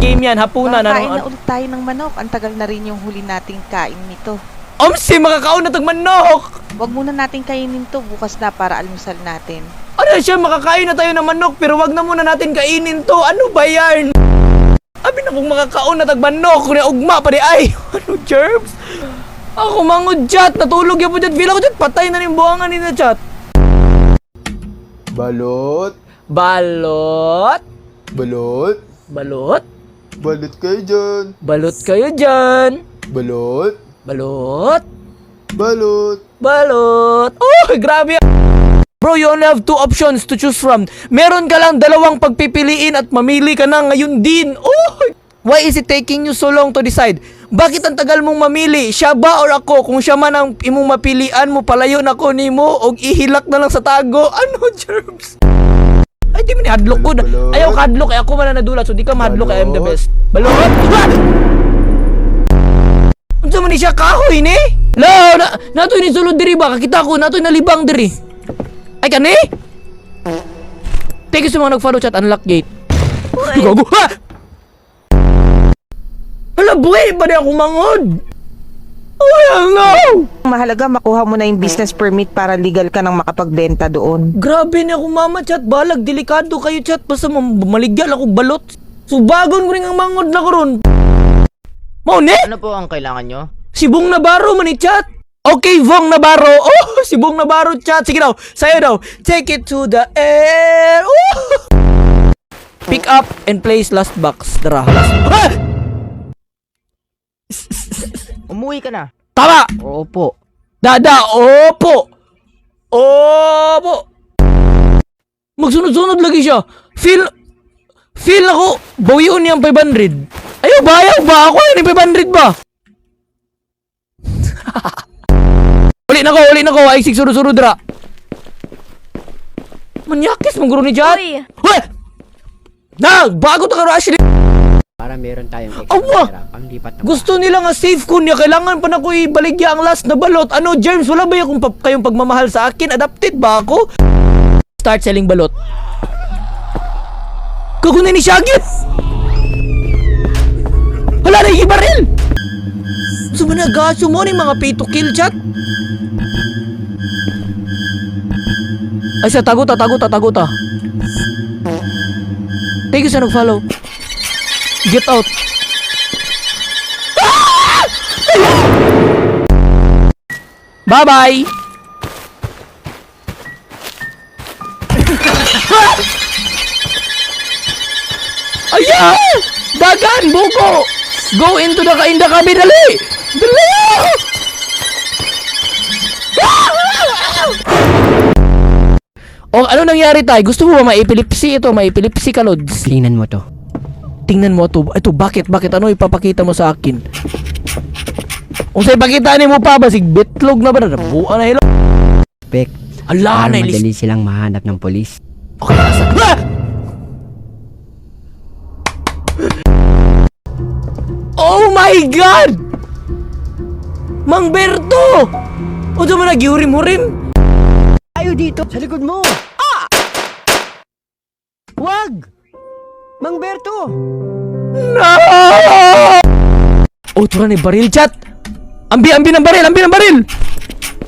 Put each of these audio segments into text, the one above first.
game yan, hapunan. Kain na ulit tayo ng manok. Ang tagal na rin yung huli nating kain nito. Omsi, makakaon na tag manok! Wag muna natin kainin to. Bukas na para almusal natin. Ano siya, makakain na tayo ng manok, pero wag na muna natin kainin to. Ano ba yan? Abi na kung makakaon na tag manok, kung ugma pa di ay. Ano, germs? Ako mangod chat, natulog yan po chat. Feel ako chat, patay na rin buwangan ni na chat. Balot. Balot? Balot. Balot? Balot kayo dyan. Balot kayo dyan. Balot. Balot? Balot. Balot. Oh, grabe. Bro, you only have 2 options to choose from. Meron ka lang 2 pagpipiliin at mamili ka na ngayon din. Oh! Why is it taking you so long to decide? Bakit ang tagal mong mamili? Siya ba or ako? Kung siya man ang imong mapilian mo, palayo na ko nimo o ihilak na lang sa tago. Ano, germs? Ay, di mo ni hadlok ko. Ayaw ka hadlok. Ako man na nadulat. So, di ka mahadlok. I am the best. Balot! Unsa man ni siya kahoy ni? Lo, natoy ni sulod diri ba? Kakita ko natoy nalibang diri. Ay kani? Thank you sa mga nag-follow chat, unlock gate. Gago. Ha! Hala, buhay ba na ako mangod? Oh, hell no! Mahalaga makuha mo na yung business permit para legal ka nang makapagbenta doon. Grabe na ako mama chat, balag, delikado kayo chat. Basta maligyan ako balot. Subagon ko rin ang mangod na ko ron. Maune? Ano po ang kailangan nyo? Si Bong Navarro man ni chat. Okay, Bong Navarro. Oh, si Bong Navarro chat. Sige daw, sayo daw. Take it to the air. Oh! Pick up and place last box. Dara. Ah! Umuwi ka na. Tama! Opo. Dada, opo! Opo! Magsunod-sunod lagi siya. Feel ako, bawion niyang 500. Ayaw ba? Ako yun yung 500 ba? Uli na ko. Ay, suro-suro dra. Manyakis, mangguro ni Jat. Uy! Hoy! Bago to karo Ashley. Para meron tayong Awa! extra panglipat na Gusto nila nga safe ko niya. Kailangan pa na ko ibaligya ang last na balot. Ano, Germs? Wala ba kayong pagmamahal sa akin? Adapted ba ako? Start selling balot. Kagunin ni Shagit! Wala na ibaril! Gusto mo na gaso mo ni mga pay to kill chat? Ay siya, tago ta. Thank you sa nag-follow. Get out. Ah! Bye-bye! Ayan! Dagan! Buko! Go into the kainda kami! Dali! Dali! O, ano nangyari tayo? Gusto mo ba maipilepsy ito? Maipilepsy ka, Lods? Tingnan mo to. Tingnan mo ito. Ito, bakit? Ano ipapakita mo sa akin? Kung sa ipakita mo pa ba? Bitlog na ba? Nabuan na hilo. Spek. Ala, Para nailis. madali silang mahanap ng polis. Okay, nasa. Ah! Oh my God! Mang Berto! O ito mo nag-hurim-hurim? Ayaw dito! Sa likod mo! Ah! Wag! Mang Berto! No! Oh, ito na ni baril chat! Ambi ng baril!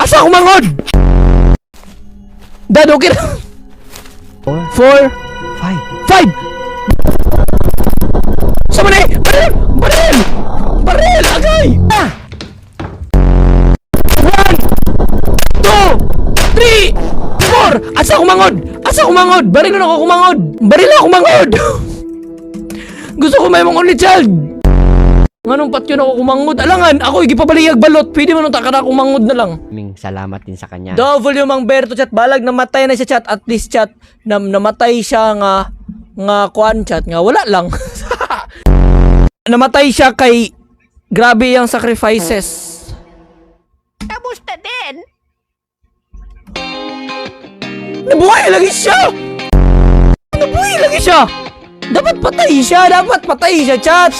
Asa ako mangod? Dad, okay na. 4 5 Sama na eh! Baril! Agay! 1 2 3 4 Asa ako mangod? Baril na ako kumangod! Gusto ko may mong only child! Nganong patyo na ako kumangod? Alangan, ako igipabaliyag balot. Pwede mo nung takara kumangod na lang. Ming salamat din sa kanya. W Mang Berto chat. Balag namatay na siya chat. At least chat. Namatay siya nga kuan chat nga. Wala lang. Namatay siya kay grabe yung sacrifices. Tapos na din! Nabuhay lagi siya! Dapat patay siya chat.